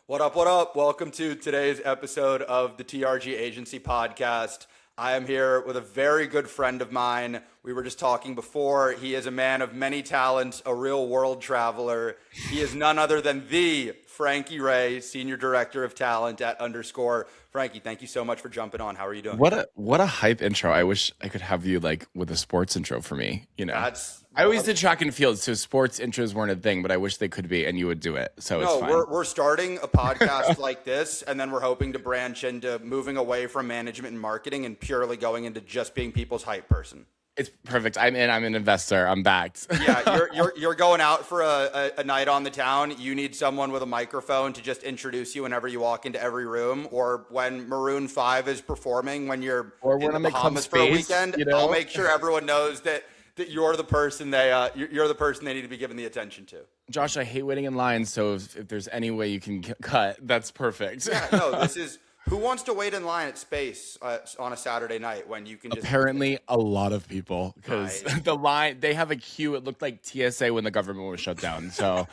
What up? What up? Welcome to today's episode of the TRG Agency Podcast. I am here with a very good friend of mine. We were just talking before. He is a man of many talents, a real world traveler. He is none other than the Frankie Ray, Senior Director of Talent at Underscore. Frankie, thank you so much for jumping on. How are you doing? What a hype intro. I wish I could have you like with a sports intro for me, you know. That's I always well, did track and field, so sports intros weren't a thing, but I wish they could be and you would do it. So it's no, fine. we're starting a podcast like this, and then we're hoping to branch into moving away from management and marketing and purely going into just being people's hype person. It's perfect. I'm in, I'm an investor. I'm backed. Yeah, you're going out for a night on the town. You need someone with a microphone to just introduce you whenever you walk into every room, or when Maroon 5 is performing when you're Or in when the I'm at Club Bahamas for a Space, weekend. you know. I'll make sure everyone knows that you're the person you're the person they need to be giving the attention to. Josh, I hate waiting in line, so if there's any way you can cut, that's perfect. Yeah, no, this is who wants to wait in line at Space on a Saturday night when you can just Apparently a lot of people because Right. the line they have a queue. It looked like TSA when the government was shut down. So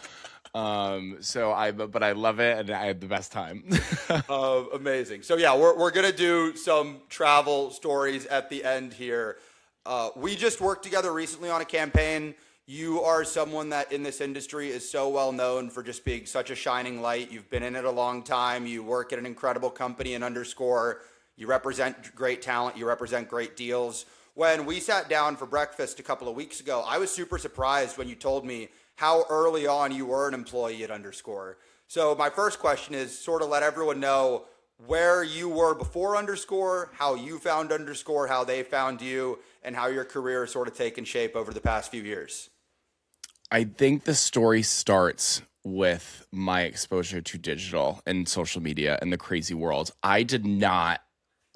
but I love it and I had the best time. Amazing. So yeah, we're gonna do some travel stories at the end here. We just worked together recently on a campaign. You are someone that in this industry is so well known for just being such a shining light. You've been in it a long time. You work at an incredible company in Underscore. You represent great talent. You represent great deals. When we sat down for breakfast a couple of weeks ago, I was super surprised when you told me how early on you were an employee at Underscore. So my first question is sort of let everyone know where you were before Underscore, how you found Underscore, how they found you, and how your career has sort of taken shape over the past few years. I think the story starts with my exposure to digital and social media and the crazy world. I did not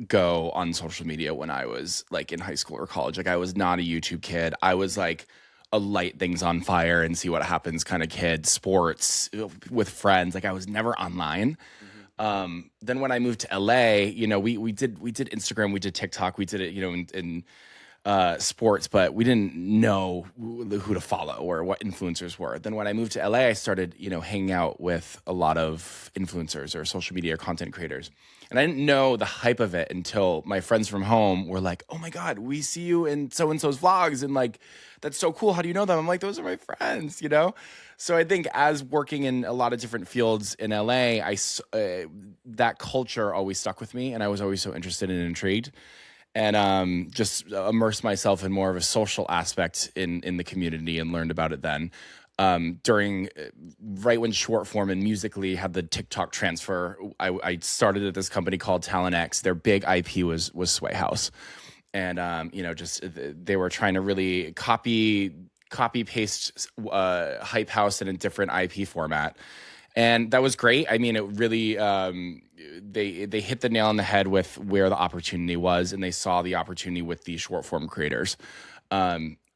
go on social media when I was like in high school or college. Like I was not a YouTube kid. I was like a light things on fire and see what happens kind of kid, sports with friends. Like I was never online. Then when I moved to LA, you know, we did Instagram, we did TikTok, we did it, you know, in sports, but we didn't know who to follow or what influencers were. Then when I moved to LA, I started, you know, hanging out with a lot of influencers or social media content creators. And I didn't know the hype of it until my friends from home were like, "Oh my God, we see you in so-and-so's vlogs." And like, "That's so cool. How do you know them?" I'm like, "Those are my friends," you know? So I think as working in a lot of different fields in LA, that culture always stuck with me. And I was always so interested and intrigued and just immersed myself in more of a social aspect in the community and learned about it then. During right when short form and Musically had the TikTok transfer, I started at this company called Talent X. Their big IP was Sway House, and you know, just they were trying to really copy paste Hype House in a different IP format. And that was great. I mean, it really they hit the nail on the head with where the opportunity was, and they saw the opportunity with the short form creators.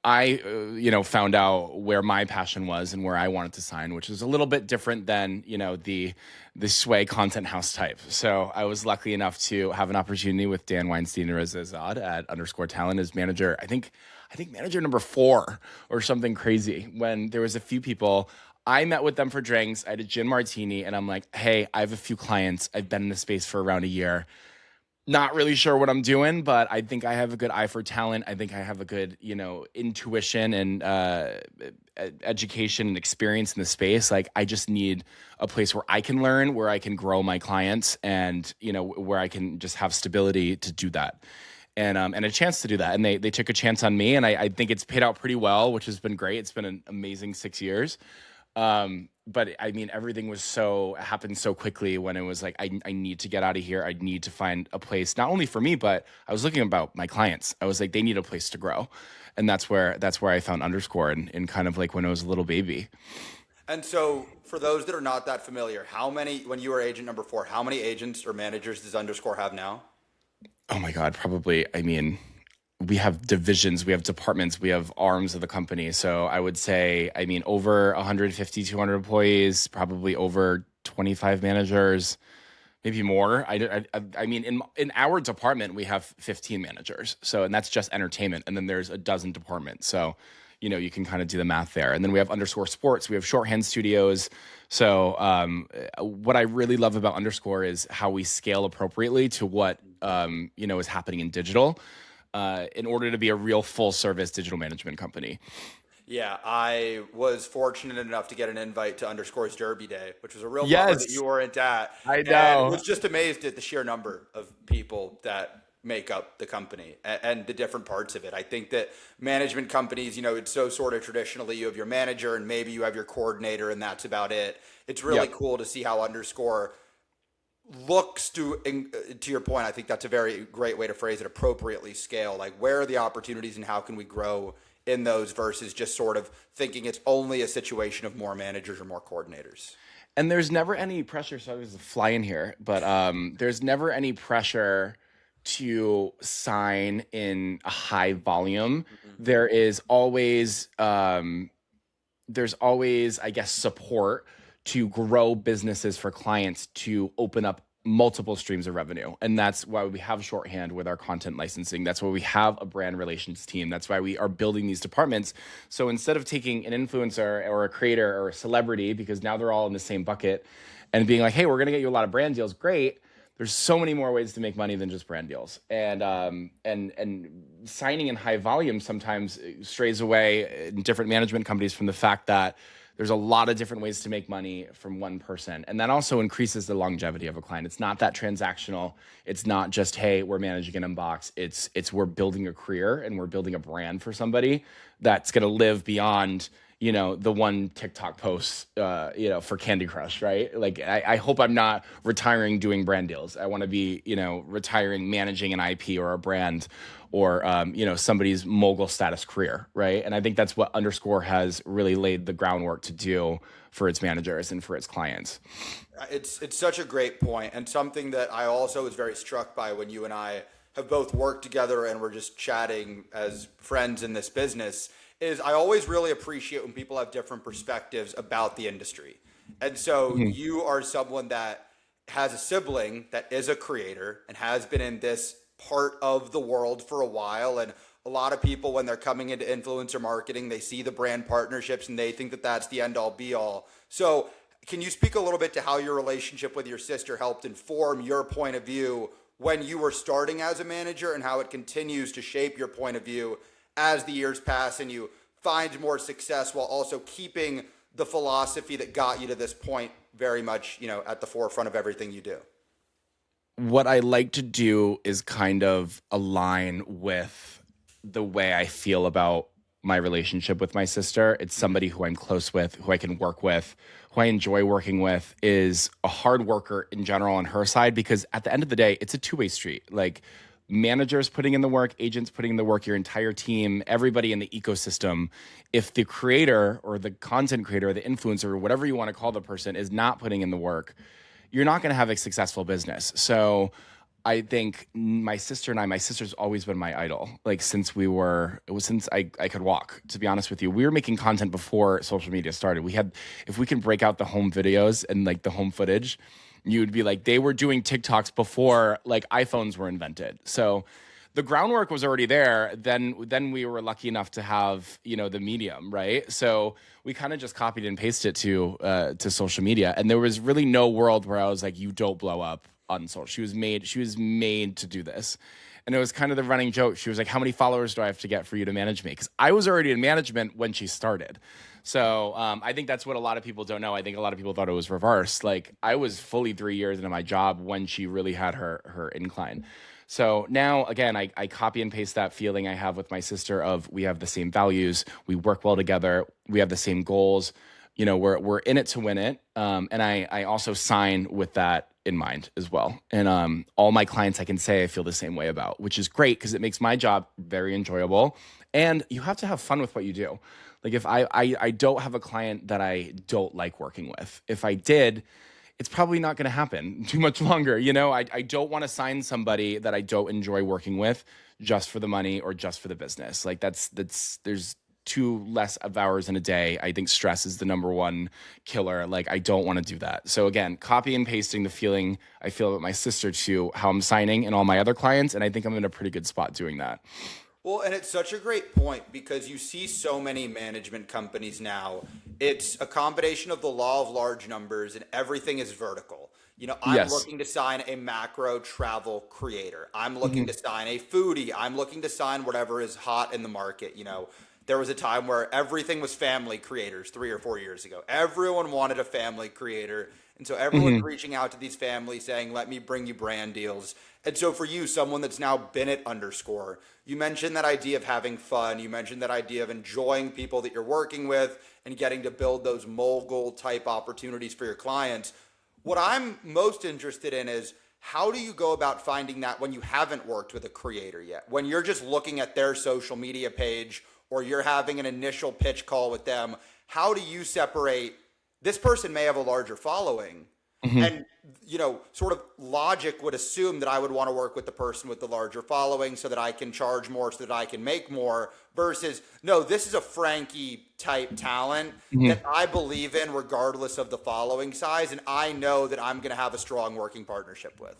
I you know, found out where my passion was and where I wanted to sign, which is a little bit different than, you know, the Sway content house type. So I was lucky enough to have an opportunity with Dan Weinstein and Reza Zad at Underscore Talent as manager. I think manager number 4 or something crazy. When there was a few people, I met with them for drinks. I had a gin martini, and I'm like, "Hey, I have a few clients. I've been in the space for around a year. Not really sure what I'm doing, but I think I have a good eye for talent. I think I have a good, you know, intuition and education and experience in the space. Like, I just need a place where I can learn, where I can grow my clients, and, you know, where I can just have stability to do that." And a chance to do that. And they took a chance on me, and I think it's paid out pretty well, which has been great. It's been an amazing 6 years. But I mean, everything happened so quickly when it was like, I need to get out of here. I need to find a place, not only for me, but I was looking about my clients. I was like, they need a place to grow. And that's where I found Underscore in kind of like when I was a little baby. And so, for those that are not that familiar, when you were agent number 4, how many agents or managers does Underscore have now? Oh my God, probably, I mean, we have divisions, we have departments, we have arms of the company. So I would say, I mean, over 150, 200 employees, probably over 25 managers, maybe more. I mean, in our department, we have 15 managers. So, and that's just entertainment. And then there's a dozen departments. So, you can kind of do the math there. And then we have Underscore Sports. We have shorthand studios. So what I really love about Underscore is how we scale appropriately to what, is happening in digital in order to be a real full service digital management company. Yeah, I was fortunate enough to get an invite to Underscore's Derby Day, which was a real bummer that Yes, you weren't at, I and know. was just amazed at the sheer number of people that make up the company and the different parts of it. I think that management companies, it's so sort of traditionally you have your manager and maybe you have your coordinator and that's about it. It's really Yep. cool to see how Underscore looks to your point. I think that's a very great way to phrase it, appropriately scale. Like, where are the opportunities and how can we grow in those versus just sort of thinking it's only a situation of more managers or more coordinators. And there's never any pressure. So there's a fly in here, but there's never any pressure to sign in a high volume. Mhm. There is always there's always, I guess, support to grow businesses for clients to open up multiple streams of revenue. And that's why we have shorthand with our content licensing. That's why we have a brand relations team. That's why we are building these departments. So instead of taking an influencer or a creator or a celebrity, because now they're all in the same bucket, and being like, hey, we're going to get you a lot of brand deals, great. There's so many more ways to make money than just brand deals. And signing in high volume sometimes strays away in different management companies from the fact that there's a lot of different ways to make money from one person. And that also increases the longevity of a client. It's not that transactional. It's not just, hey, we're managing an inbox. It's we're building a career and we're building a brand for somebody that's going to live beyond, the one TikTok post, for Candy Crush, right? Like, I hope I'm not retiring doing brand deals. I want to be, retiring managing an IP or a brand or, somebody's mogul status career, right? And I think that's what Underscore has really laid the groundwork to do for its managers and for its clients. It's such a great point, and something that I also was very struck by when you and I have both worked together and we're just chatting as friends in this business is I always really appreciate when people have different perspectives about the industry. And so Mhm. you are someone that has a sibling that is a creator and has been in this part of the world for a while. And a lot of people, when they're coming into influencer marketing, they see the brand partnerships and they think that that's the end all be all. So can you speak a little bit to how your relationship with your sister helped inform your point of view when you were starting as a manager and how it continues to shape your point of view as the years pass and you find more success while also keeping the philosophy that got you to this point very much, at the forefront of everything you do? What I like to do is kind of align with the way I feel about my relationship with my sister. It's somebody who I'm close with, who I can work with, who I enjoy working with, is a hard worker in general on her side, because at the end of the day, it's a two-way street. Like, managers putting in the work, agents putting in the work, your entire team, everybody in the ecosystem. If the creator or the content creator or the influencer or whatever you want to call the person is not putting in the work, you're not going to have a successful business. So I think my sister's always been my idol. Like, since I could walk, to be honest with you. We were making content before social media started. If we can break out the home videos and like the home footage, you would be like, they were doing TikToks before like iPhones were invented. So the groundwork was already there. Then we were lucky enough to have, the medium, right? So we kind of just copied and pasted to social media. And there was really no world where I was like, you don't blow up on social. She was made to do this. And it was kind of the running joke. She was like, how many followers do I have to get for you to manage me? Because I was already in management when she started. So I think that's what a lot of people don't know. I think a lot of people thought it was reversed. Like, I was fully 3 years into my job when she really had her incline. So now, again, I copy and paste that feeling I have with my sister of we have the same values, we work well together, we have the same goals. We're in it to win it. And I also sign with that in mind as well. And all my clients I can say I feel the same way about, which is great because it makes my job very enjoyable. And you have to have fun with what you do. Like, if I don't have a client that I don't like working with. If I did, it's probably not going to happen too much longer. I don't want to sign somebody that I don't enjoy working with just for the money or just for the business. Like, there's too less of hours in a day. I think stress is the number one killer. Like, I don't want to do that. So again, copy and pasting the feeling I feel about my sister to how I'm signing and all my other clients. And I think I'm in a pretty good spot doing that. Well, and it's such a great point because you see so many management companies now. It's a combination of the law of large numbers and everything is vertical. I'm Yes. looking to sign a macro travel creator. I'm looking Hmm. to sign a foodie. I'm looking to sign whatever is hot in the market. There was a time where everything was family creators 3 or 4 years ago. Everyone wanted a family creator. And so everyone's Hmm. reaching out to these families saying, let me bring you brand deals. And so for you, someone that's now been at Underscore, you mentioned that idea of having fun. You mentioned that idea of enjoying people that you're working with and getting to build those mogul type opportunities for your clients. What I'm most interested in is how do you go about finding that when you haven't worked with a creator yet? When you're just looking at their social media page or you're having an initial pitch call with them, how do you separate this person may have a larger following Hmm. and sort of logic would assume that I would want to work with the person with the larger following so that I can charge more so that I can make more versus no, this is a Frankie type talent that Hmm. I believe in regardless of the following size and I know that I'm going to have a strong working partnership with.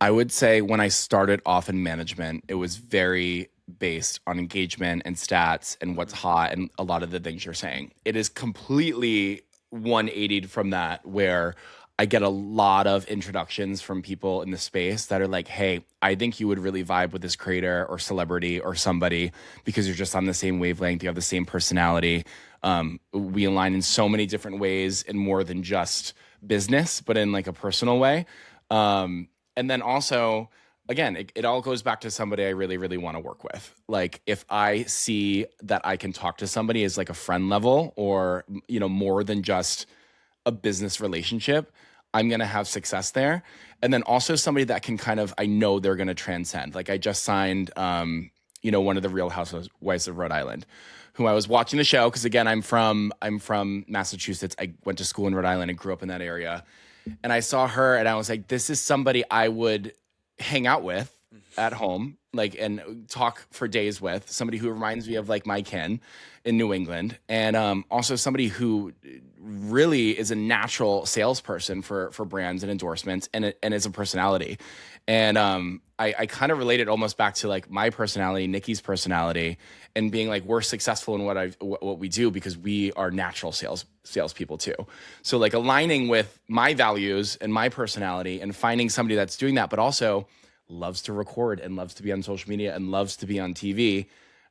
I would say when I started off in management, it was very based on engagement and stats and what's hot and a lot of the things you're saying. It is completely 180 from that, where I get a lot of introductions from people in the space that are like, hey, I think you would really vibe with this creator or celebrity or somebody because you're just on the same wavelength, you have the same personality. We align in so many different ways and more than just business, but in like a personal way. And then also, again, it all goes back to somebody I really, really want to work with. Like if I see that I can talk to somebody as like a friend level or, more than just a business relationship, I'm going to have success there. And then also somebody that can kind of, I know they're going to transcend. Like I just signed, one of the Real Housewives of Rhode Island, who I was watching the show. Cause again, I'm from Massachusetts. I went to school in Rhode Island and grew up in that area. And I saw her and I was like, this is somebody I would hang out with at home, like, and talk for days with, somebody who reminds me of like my kin in New England. And also somebody who really is a natural salesperson for brands and endorsements and is a personality. And I kind of related almost back to like my personality, Nikki's personality, and being like we're successful in what we do because we are natural salespeople too. So like aligning with my values and my personality and finding somebody that's doing that, but also loves to record and loves to be on social media and loves to be on TV.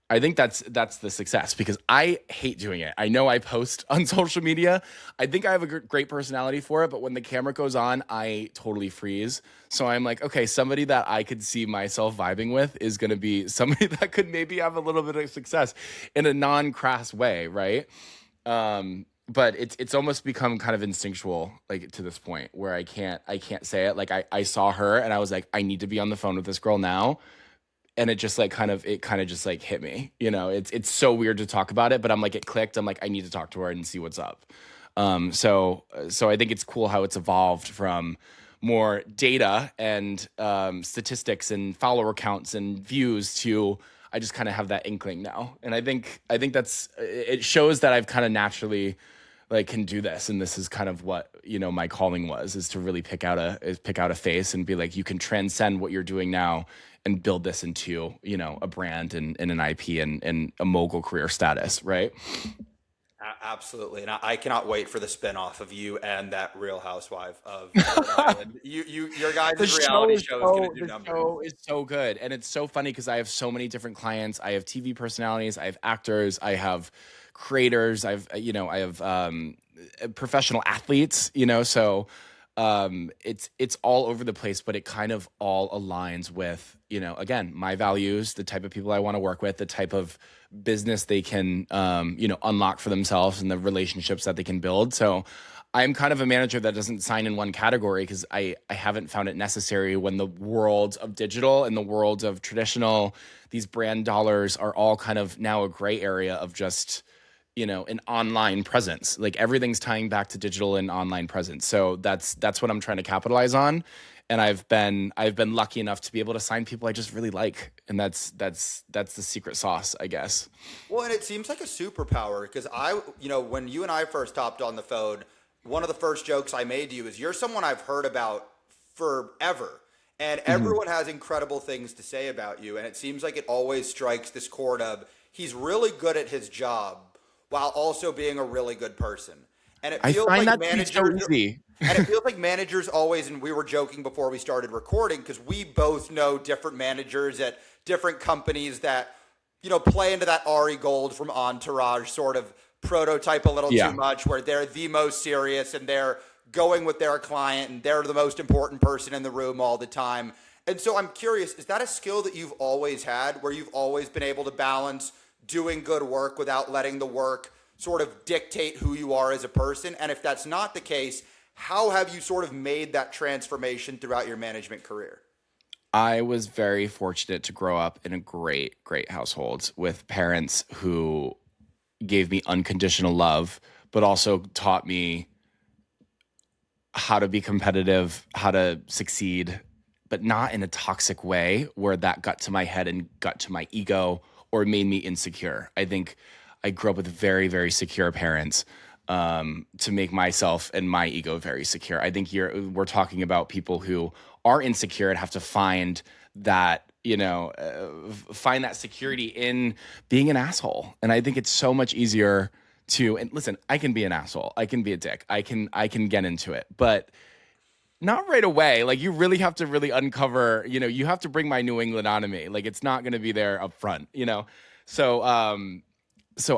I think that's the success because I hate doing it. I know I post on social media. I think I have a great personality for it, but when the camera goes on, I totally freeze. So I'm like, okay, somebody that I could see myself vibing with is going to be somebody that could maybe have a little bit of success in a non-crass way, right? But it's almost become kind of instinctual, like to this point where I can't say it. Like I saw her and I was like, I need to be on the phone with this girl now, and it kind of just like hit me. It's so weird to talk about it, but I'm like, it clicked. I'm like, I need to talk to her and see what's up. So I think it's cool how it's evolved from more data and statistics and follower counts and views to I just kind of have that inkling now. And I think that's it shows that I've kind of naturally like can do this, and this is kind of what my calling was, is to really pick out a face and be like, you can transcend what you're doing now and build this into a brand and an IP and a mogul career status, right? Absolutely, and I cannot wait for the spinoff of you and that Real Housewife of Rhode Island. Your The guys' show reality is show is going so to do the numbers. show is so good, and it's so funny because I have so many different clients. I have TV personalities, I have actors, I have creators, I have professional athletes. So it's all over the place, but it kind of all aligns with again my values, the type of people I want to work with, the type of business they can unlock for themselves, and the relationships that they can build. So I'm kind of a manager that doesn't sign in one category because I haven't found it necessary when the world of digital and the world of traditional, these brand dollars are all kind of now a gray area of just an online presence. Like everything's tying back to digital and online presence. So that's what I'm trying to capitalize on. And I've been lucky enough to be able to sign people I just really like. And that's the secret sauce, I guess. Well, and it seems like a superpower because when you and I first hopped on the phone, one of the first jokes I made to you is you're someone I've heard about forever. And everyone has incredible things to say about you. And it seems like it always strikes this chord of he's really good at his job while also being a really good person. And it I feels find like that to be so managers easy. and it feels like managers always, and we were joking before we started recording, because we both know different managers at different companies that, play into that Ari Gold from Entourage sort of prototype a little too Yeah. much, where they're the most serious and they're going with their client and they're the most important person in the room all the time. And so I'm curious, is that a skill that you've always had, where you've always been able to balance doing good work without letting the work sort of dictate who you are as a person? And if that's not the case, how have you sort of made that transformation throughout your management career? I was very fortunate to grow up in a great, great household with parents who gave me unconditional love, but also taught me how to be competitive, how to succeed, but not in a toxic way where that got to my head and got to my ego or made me insecure. I think I grew up with very, very secure parents to make myself and my ego very secure. I think we're talking about people who are insecure and have to find that, find that security in being an asshole. And I think it's so much easier and listen, I can be an asshole. I can be a dick. I can get into it, but not right away. Like, you really have to really uncover, you have to bring my New England on to me. Like, it's not going to be there up front, So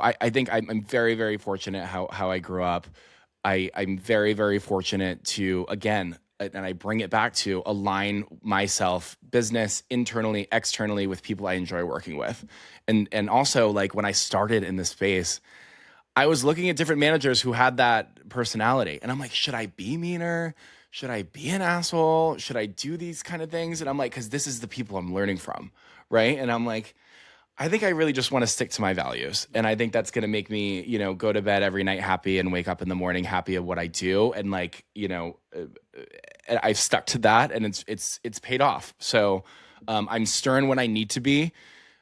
I think I'm very, very fortunate how I grew up. I'm very, very fortunate to, again, and I bring it back to align myself, business, internally, externally, with people I enjoy working with. And also, like, when I started in this space, I was looking at different managers who had that personality. And I'm like, should I be meaner? Should I be an asshole? Should I do these kind of things? And I'm like, because this is the people I'm learning from, right? And I'm like, I think I really just want to stick to my values. And I think that's going to make me, go to bed every night happy and wake up in the morning happy at what I do. And I've stuck to that, and it's paid off. So I'm stern when I need to be.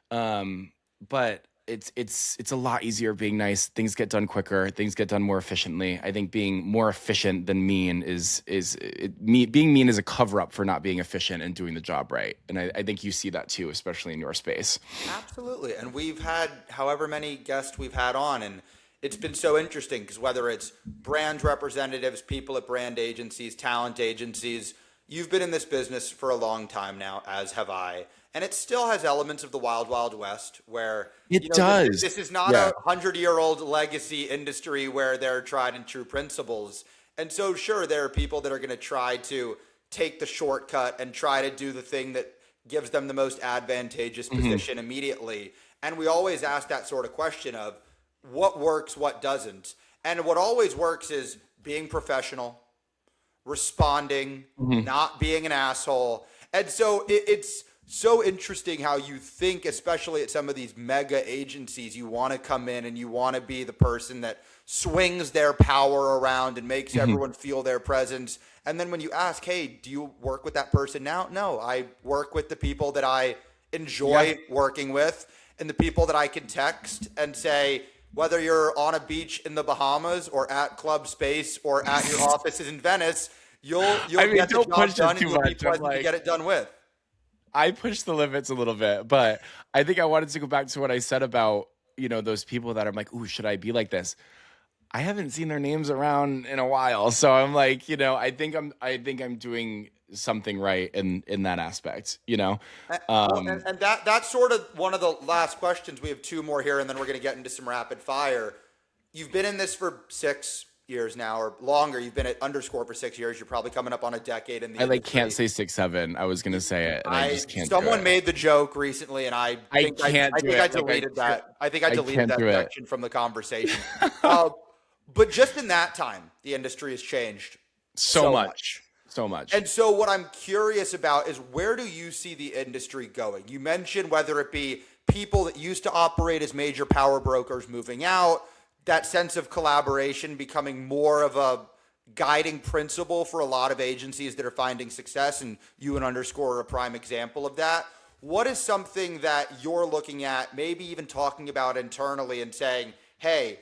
But it's a lot easier being nice. Things get done quicker. Things get done more efficiently. I think being more efficient than mean being mean is a cover up for not being efficient and doing the job right. And I think you see that too, especially in your space. Absolutely. And we've had however many guests we've had on, and it's been so interesting because whether it's brand representatives, people at brand agencies, talent agencies, you've been in this business for a long time now, as have I. And it still has elements of the wild, wild west where It does. This is not Yeah. 100-year-old legacy industry where there are tried and true principles. And so, sure, there are people that are going to try to take the shortcut and try to do the thing that gives them the most advantageous position immediately. And we always ask that sort of question of what works, what doesn't. And what always works is being professional, responding, not being an asshole. And so it's so interesting how you think, especially at some of these mega agencies, you want to come in and you want to be the person that swings their power around and makes everyone feel their presence. And then when you ask, hey, do you work with that person now? No, I work with the people that I enjoy working with and the people that I can text and say, whether you're on a beach in the Bahamas or at Club Space or at your offices in Venice, you'll get the job done and you'll be pleasant to get it done with. I push the limits a little bit, but I think I wanted to go back to what I said about, those people that I'm like, ooh, should I be like this? I haven't seen their names around in a while. So I'm like, I think I'm doing something right in that aspect, And that's sort of one of the last questions. We have two more here, and then we're going to get into some rapid fire. You've been in this for 6 years now, or longer. You've been at Underscore for 6 years. You're probably coming up on a decade in the industry. Can't say 6, 7. I was gonna say it, and I just can't. Someone made the joke recently, and I think I deleted that. I think I deleted that section from the conversation. But just in that time, the industry has changed so much. So much. And so what I'm curious about is, where do you see the industry going? You mentioned whether it be people that used to operate as major power brokers moving out, that sense of collaboration becoming more of a guiding principle for a lot of agencies that are finding success, and you and Underscore are a prime example of that. What is something that you're looking at, maybe even talking about internally and saying, hey,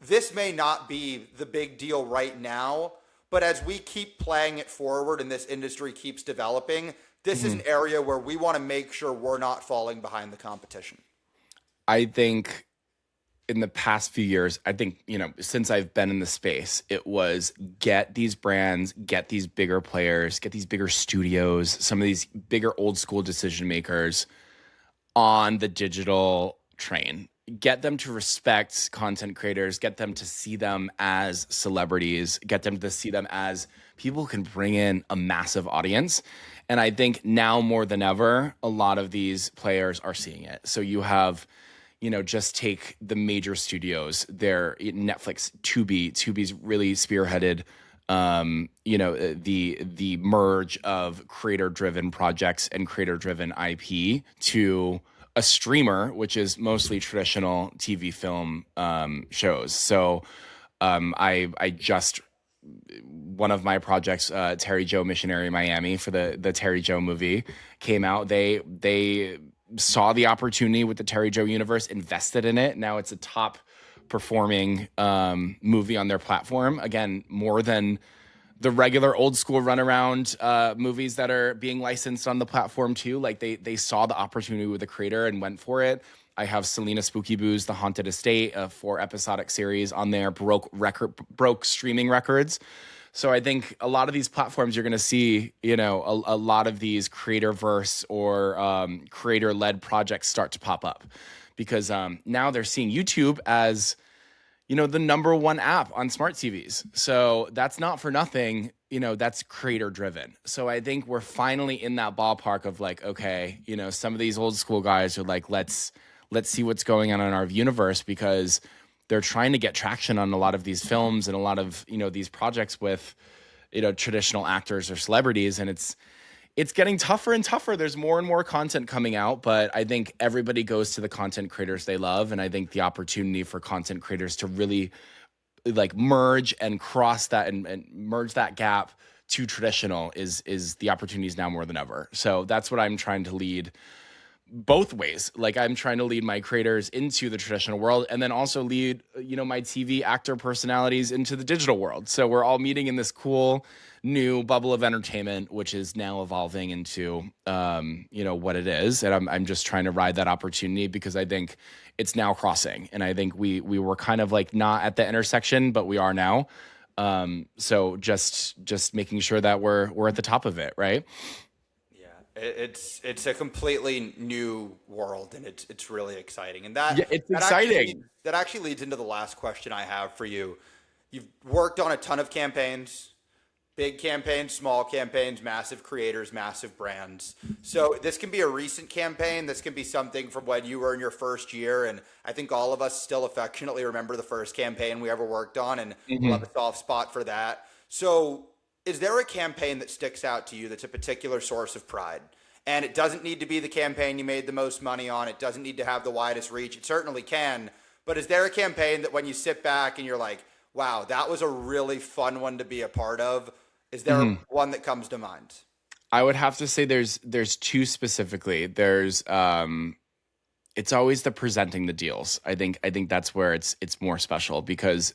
this may not be the big deal right now, But as we keep playing it forward and this industry keeps developing, this is an area where we want to make sure we're not falling behind the competition. I think in the past few years, I think, since I've been in the space, it was get these brands, get these bigger players, get these bigger studios, some of these bigger old school decision makers on the digital train. Get them to respect content creators, get them to see them as celebrities, get them to see them as people who can bring in a massive audience. And I think now more than ever, a lot of these players are seeing it. So you have, just take the major studios, their Netflix, Tubi's really spearheaded, the merge of creator-driven projects and creator-driven IP to a streamer, which is mostly traditional TV film shows. So I just, one of my projects, Terry Joe Missionary Miami, for the Terry Joe movie came out. They saw the opportunity with the Terry Joe universe, invested in it. Now it's a top performing movie on their platform. Again, more than the regular old school runaround movies that are being licensed on the platform too. Like they saw the opportunity with the creator and went for it. I have Selena Spooky Boo's The Haunted Estate, a 4 episodic series on there, broke streaming records. So I think a lot of these platforms you're going to see, a lot of these creator-verse or creator-led projects start to pop up because now they're seeing YouTube as, the number one app on smart TVs. So that's not for nothing, that's creator-driven. So I think we're finally in that ballpark of like, okay, some of these old school guys are like, let's see what's going on in our universe because they're trying to get traction on a lot of these films and a lot of, these projects with, traditional actors or celebrities. And it's getting tougher and tougher. There's more and more content coming out, but I think everybody goes to the content creators they love. And I think the opportunity for content creators to really like merge and cross that and merge that gap to traditional is the opportunities now more than ever. So that's what I'm trying to lead both ways. Like I'm trying to lead my creators into the traditional world and then also lead, my TV actor personalities into the digital world. So we're all meeting in this cool new bubble of entertainment, which is now evolving into, what it is. And I'm just trying to ride that opportunity because I think it's now crossing. And I think we were kind of like not at the intersection, but we are now. So just making sure that we're at the top of it. Right. It's a completely new world, and it's really exciting. And that it's that exciting. That actually leads into the last question I have for you. You've worked on a ton of campaigns, big campaigns, small campaigns, massive creators, massive brands. So this can be a recent campaign. This can be something from when you were in your first year. And I think all of us still affectionately remember the first campaign we ever worked on, and we'll have a soft spot for that. So is there a campaign that sticks out to you that's a particular source of pride? And it doesn't need to be the campaign you made the most money on. It doesn't need to have the widest reach. It certainly can. But is there a campaign that when you sit back and you're like, wow, that was a really fun one to be a part of? Is there one that comes to mind? I would have to say there's two specifically. There's it's always the presenting the deals. I think that's where it's more special because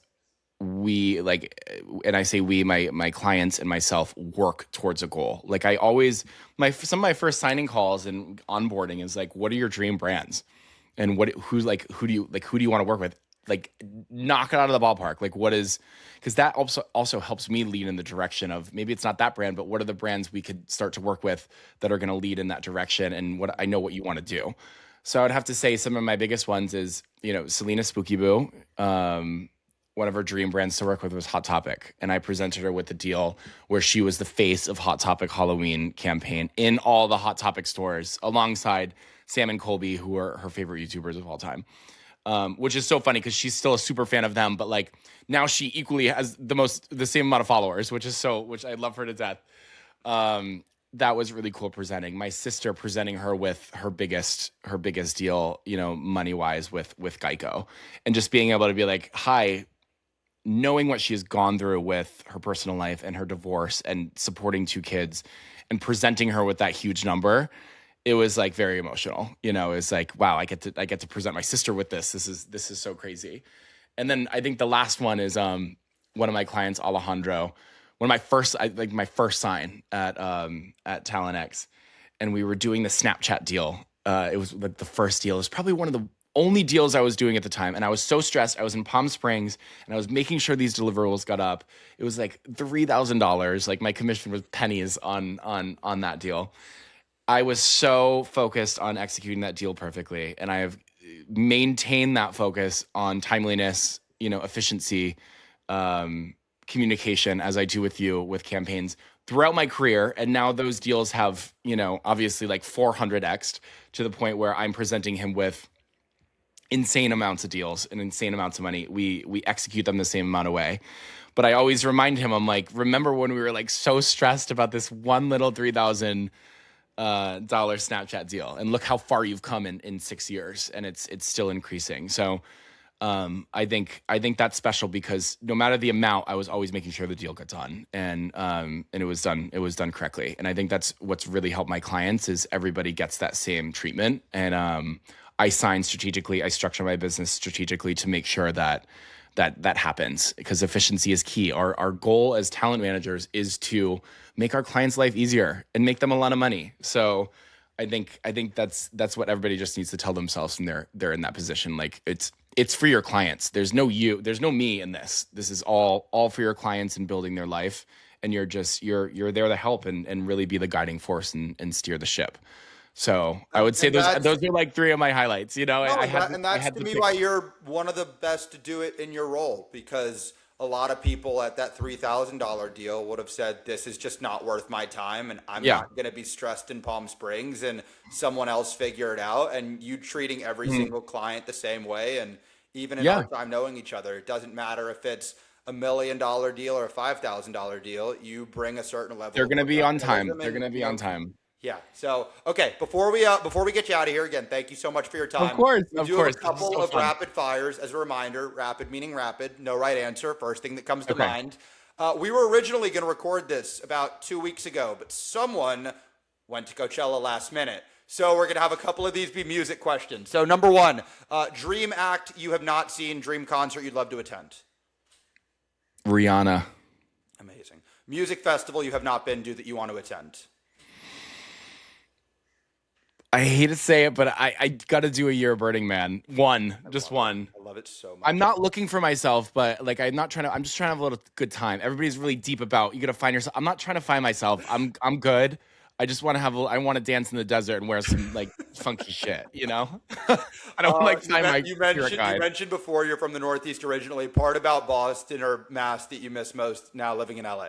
we and I say we, my clients and myself work towards a goal. Like I always, some of my first signing calls and onboarding is like, what are your dream brands? And who do you want to work with? Like knock it out of the ballpark. Like because that also helps me lead in the direction of maybe it's not that brand, but what are the brands we could start to work with that are going to lead in that direction? And what I know what you want to do. So I would have to say some of my biggest ones is, Selena Spooky Boo. One of her dream brands to work with was Hot Topic. And I presented her with a deal where she was the face of Hot Topic Halloween campaign in all the Hot Topic stores alongside Sam and Colby, who are her favorite YouTubers of all time. Which is so funny because she's still a super fan of them, but like now she equally has the same amount of followers, which I love her to death. That was really cool presenting. My sister presenting her with her biggest deal, money wise with Geico, and just being able to be like, hi, knowing what she has gone through with her personal life and her divorce and supporting 2 kids and presenting her with that huge number, it was like very emotional. It was like, wow, I get to present my sister with this. This is so crazy. And then I think the last one is one of my clients, Alejandro. one of my first sign at Talent X, and we were doing the Snapchat deal. It was like the first deal. It was probably one of the only deals I was doing at the time, and I was so stressed. I was in Palm Springs, and I was making sure these deliverables got up. It was like $3,000. Like my commission was pennies on that deal. I was so focused on executing that deal perfectly, and I have maintained that focus on timeliness, efficiency, communication, as I do with you with campaigns throughout my career. And now those deals have, obviously like 400x to the point where I'm presenting him with insane amounts of deals and insane amounts of money. We execute them the same amount of way. But I always remind him, I'm like, remember when we were like so stressed about this one little $3,000 Snapchat deal, and look how far you've come in 6 years, and it's still increasing. So I think that's special because no matter the amount, I was always making sure the deal got done, and it was done correctly. And I think that's what's really helped my clients is everybody gets that same treatment. And I sign strategically, I structure my business strategically to make sure that happens, because efficiency is key. Our goal as talent managers is to make our clients' life easier and make them a lot of money. So I think that's what everybody just needs to tell themselves when they're in that position. Like it's for your clients. There's no me in this. This is all for your clients and building their life. And you're there to help and really be the guiding force and steer the ship. So I would say those are like three of my highlights. That's to me why you're one of the best to do it in your role, because a lot of people at that $3,000 deal would have said, this is just not worth my time, and I'm not going to be stressed in Palm Springs, and someone else figure it out. And you treating every single client the same way. And even in our time knowing each other, it doesn't matter if it's $1 million deal or a $5,000 deal. You bring a certain level. They're going to be on time. They're going to be on time. Yeah. So, okay. Before we get you out of here, again, thank you so much for your time. Of course. We do have a couple of rapid fires as a reminder. Rapid meaning rapid. No right answer. First thing that comes to mind. We were originally going to record this about 2 weeks ago, but someone went to Coachella last minute. So we're going to have a couple of these be music questions. So number one, dream act you have not seen, dream concert you'd love to attend. Rihanna. Amazing. Music festival you have not been to that you want to attend. I hate to say it, but I got to do a year of Burning Man. One. I love it so much. I'm not looking for myself, but like I'm just trying to have a little good time. Everybody's really deep about, you got to find yourself. I'm not trying to find myself. I'm good. I just want to I want to dance in the desert and wear some like funky shit, I don't find my you mentioned before you're from the Northeast originally. Part about Boston or Mass that you miss most now living in LA.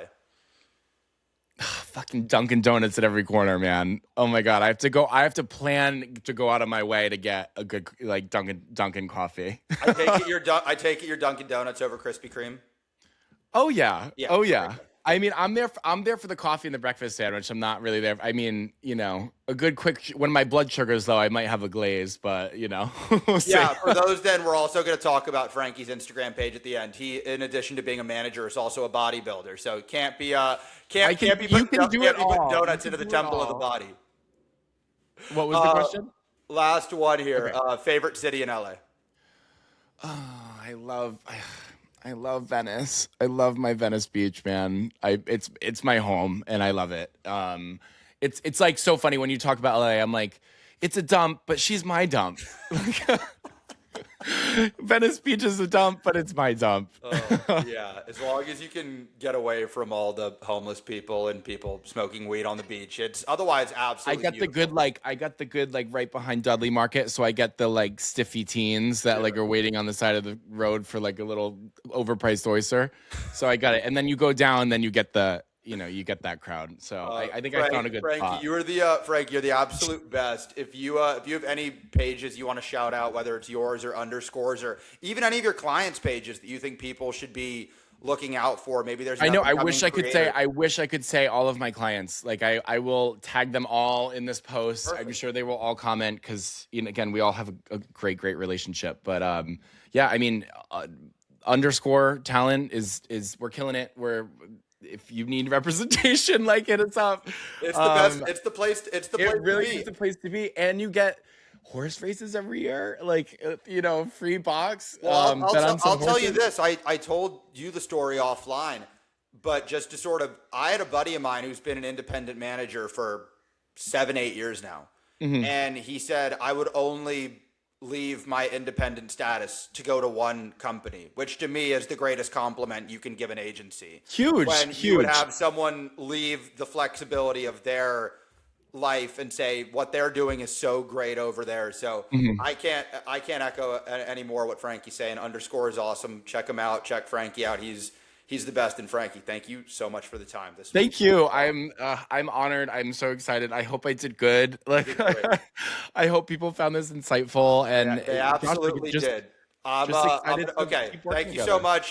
Fucking Dunkin' Donuts at every corner, man. Oh my God. I have to plan to go out of my way to get a good like Dunkin' coffee. I take it your Dunkin' Donuts over Krispy Kreme. Oh yeah. Oh yeah. I mean, I'm there for the coffee and the breakfast sandwich. I'm not really there. I mean, a good quick, when my blood sugar's low, I might have a glaze, but we'll see. Yeah, for those then, we're also going to talk about Frankie's Instagram page at the end. He, in addition to being a manager, is also a bodybuilder. So can't be putting donuts into the temple of the body. What was the question? Last one here. Okay. Favorite city in LA? Oh, I love Venice. I love my Venice Beach, man. It's my home and I love it. It's like so funny when you talk about LA. I'm like, it's a dump, but she's my dump. Venice Beach is a dump, but it's my dump. Yeah, as long as you can get away from all the homeless people and people smoking weed on the beach, it's otherwise absolutely. I got the good right behind Dudley Market, so I get the like stiffy teens that are waiting on the side of the road for like a little overpriced oyster. So I got it, and then you go down, then you get the. You get that crowd. So I think I found a good spot. You're the absolute best. If you have any pages you want to shout out, whether it's yours or underscores or even any of your clients' pages that you think people should be looking out for, maybe there's. I know. I wish I could say all of my clients. Like I will tag them all in this post. Perfect. I'm sure they will all comment because again we all have a great relationship. But yeah, I mean, underscore talent is we're killing it. If you need representation, hit us up. It's the best. It's the place. It's the place. It really to be. is the place to be, and you get horse races every year, free box. Well, I'll tell you this. I told you the story offline. but just to sort of, I had a buddy of mine who's been an independent manager for 7, 8 years now. And he said, I would only leave my independent status to go to one company, which to me is the greatest compliment you can give an agency. Huge, When you would huge. have someone leave the flexibility of their life and say what they're doing is so great over there. So I can't echo any more what Frankie's saying. Underscore is awesome. Check him out. Check Frankie out. He's the best. And Frankie, thank you so much for the time. Thank you. I'm honored. I'm so excited. I hope I did good. Like, I hope people found this insightful. And They absolutely did. just excited to Okay. keep Thank working you so together. much.